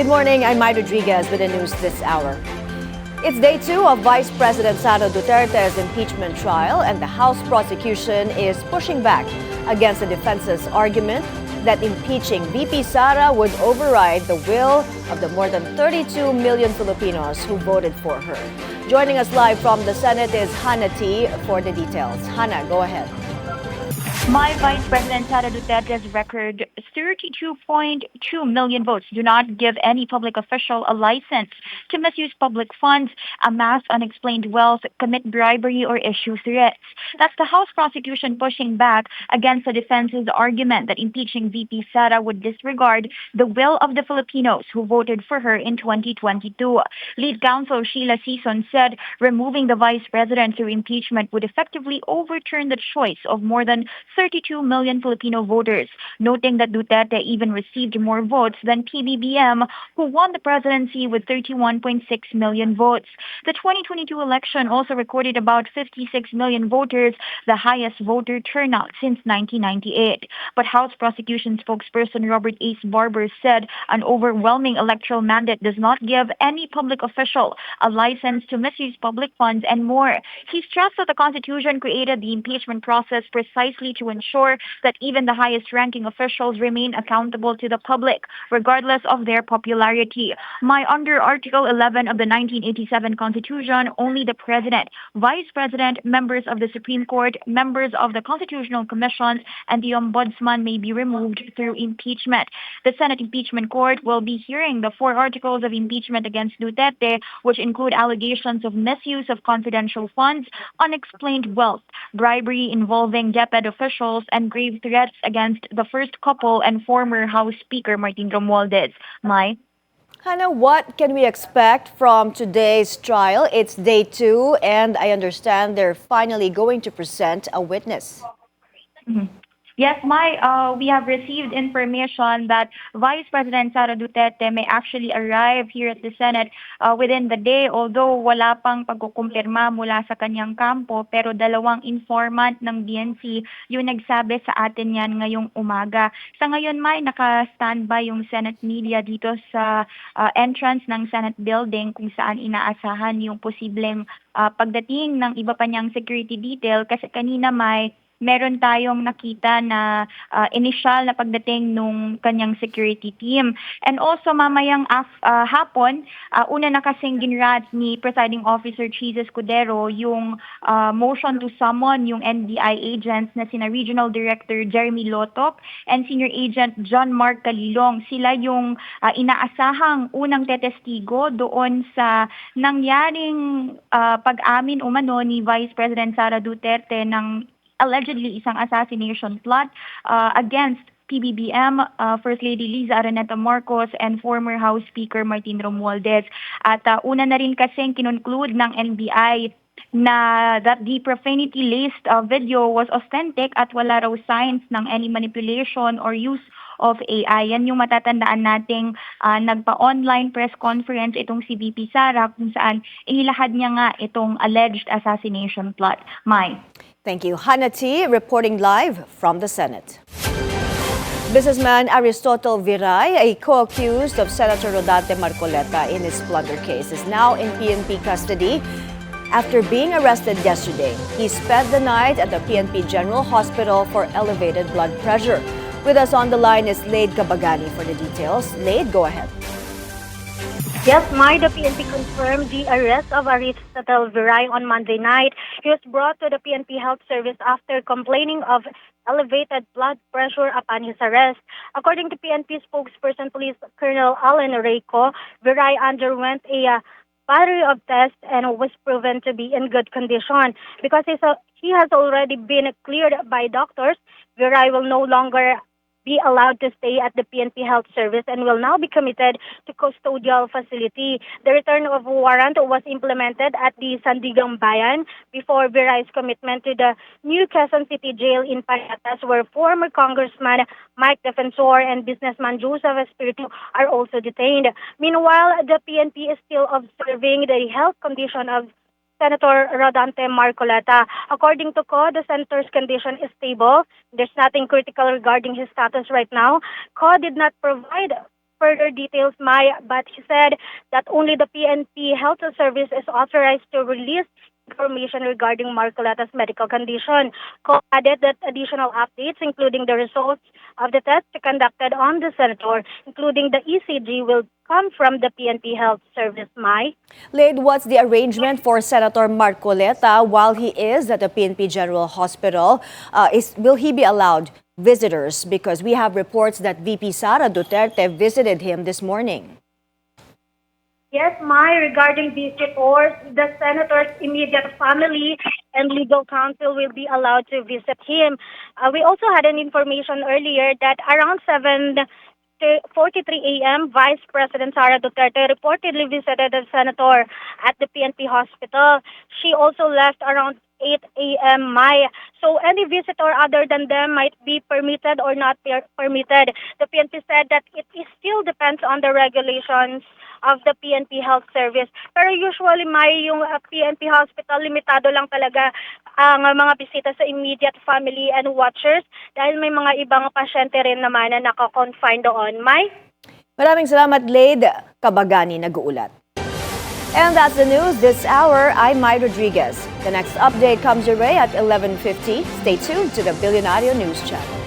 Good morning, I'm Mai Rodriguez with the news this hour. It's day 2 of Vice President Sara Duterte's impeachment trial, and the House prosecution is pushing back against the defense's argument that impeaching VP Sara would override the will of the more than 32 million Filipinos who voted for her. Joining us live from the Senate is Hannah T. for the details. Hannah, go ahead. My Vice President Sara Duterte's record 32.2 million votes do not give any public official a license to misuse public funds, amass unexplained wealth, commit bribery, or issue threats. That's the House prosecution pushing back against the defense's argument that impeaching VP Sara would disregard the will of the Filipinos who voted for her in 2022. Lead counsel Sheila Sison said removing the vice president through impeachment would effectively overturn the choice of more than 32 million Filipino voters, noting that Duterte even received more votes than PBBM, who won the presidency with 31.6 million votes. The 2022 election also recorded about 56 million voters, the highest voter turnout since 1998. But House prosecution spokesperson Robert Ace Barber said an overwhelming electoral mandate does not give any public official a license to misuse public funds and more. He stressed that the Constitution created the impeachment process precisely to ensure that even the highest-ranking officials remain accountable to the public, regardless of their popularity. Under Article 11 of the 1987 Constitution, only the President, Vice President, members of the Supreme Court, members of the Constitutional Commission, and the Ombudsman may be removed through impeachment. The Senate Impeachment Court will be hearing the 4 articles of impeachment against Duterte, which include allegations of misuse of confidential funds, unexplained wealth, bribery involving DepEd officials, and grave threats against the first couple and former House Speaker Martin Romualdez. Mai? Hannah, what can we expect from today's trial? It's day 2, and I understand they're finally going to present a witness. Yes, we have received information that Vice President Sara Duterte may actually arrive here at the Senate within the day, although wala pang pagkukumpirma mula sa kanyang kampo, pero 2 informant ng BNC yung nagsabi sa atin yan ngayong umaga. Sa ngayon, naka-standby yung Senate media dito sa entrance ng Senate building kung saan inaasahan yung posibleng pagdating ng iba pa niyang security detail, kasi kanina meron tayong nakita na initial na pagdating nung kanyang security team. And also mamayang hapon, una na kasing ginrat ni Presiding Officer Cheese Escudero yung motion to summon yung NBI agents na sina Regional Director Jeremy Lotok and Senior Agent John Mark Calilong. Sila yung inaasahang unang tetestigo doon sa nangyaring pag-amin umano ni Vice President Sara Duterte ng allegedly isang assassination plot against PBBM, First Lady Liza Araneta Marcos, and former House Speaker Martin Romualdez. At una na rin kasing kinunclude ng NBI na that the profanity-laced video was authentic at wala raw signs ng any manipulation or use of AI. Yan yung matatandaan nating nagpa-online press conference itong si VP Sara kung saan inilahad niya nga itong alleged assassination plot. Mai? Thank you. Hannah T. reporting live from the Senate. Businessman Aristotle Viray, a co-accused of Senator Rodante Marcoleta in his plunder case, is now in PNP custody after being arrested yesterday. He spent the night at the PNP General Hospital for elevated blood pressure. With us on the line is Lade Cabagani for the details. Lade, go ahead. Yes, the PNP confirmed the arrest of Aristotle Viray on Monday night. He was brought to the PNP Health Service after complaining of elevated blood pressure upon his arrest. According to PNP spokesperson Police Colonel Alan Reiko, Viray underwent a battery of tests and was proven to be in good condition. Because he has already been cleared by doctors, Viray will no longer be allowed to stay at the PNP Health Service and will now be committed to custodial facility. The return of warrant was implemented at the Sandigang Bayan before Viray's commitment to the new Quezon City Jail in Payatas, where former Congressman Mike Defensor and businessman Joseph Espiritu are also detained. Meanwhile, the PNP is still observing the health condition of Senator Rodante Marcoleta. According to CO, the senator's condition is stable. There's nothing critical regarding his status right now. CO did not provide further details, but he said that only the PNP Health Service is authorized to release information regarding Marcoleta's medical condition. Ko added that additional updates, including the results of the test conducted on the senator, including the ECG, will come from the PNP Health Service. Lade, what's the arrangement for Senator Marcoleta while he is at the PNP General Hospital? Will he be allowed visitors? Because we have reports that VP Sara Duterte visited him this morning. Yes, regarding these reports, the senator's immediate family and legal counsel will be allowed to visit him. We also had an information earlier that around 7:43 a.m., Vice President Sara Duterte reportedly visited the senator at the PNP hospital. She also left around 8 a.m. So any visitor other than them might be permitted or not permitted. The PNP said that it still depends on the regulations of the PNP Health Service. Pero usually, yung PNP hospital, limitado lang talaga ang mga bisita sa immediate family and watchers dahil may mga ibang pasyente rin naman na naka-confine doon. Maraming salamat, Lade. Kabagani nag-uulat. And that's the news this hour. I'm Mai Rodriguez. The next update comes your way at 11:50. Stay tuned to the Billionario News Channel.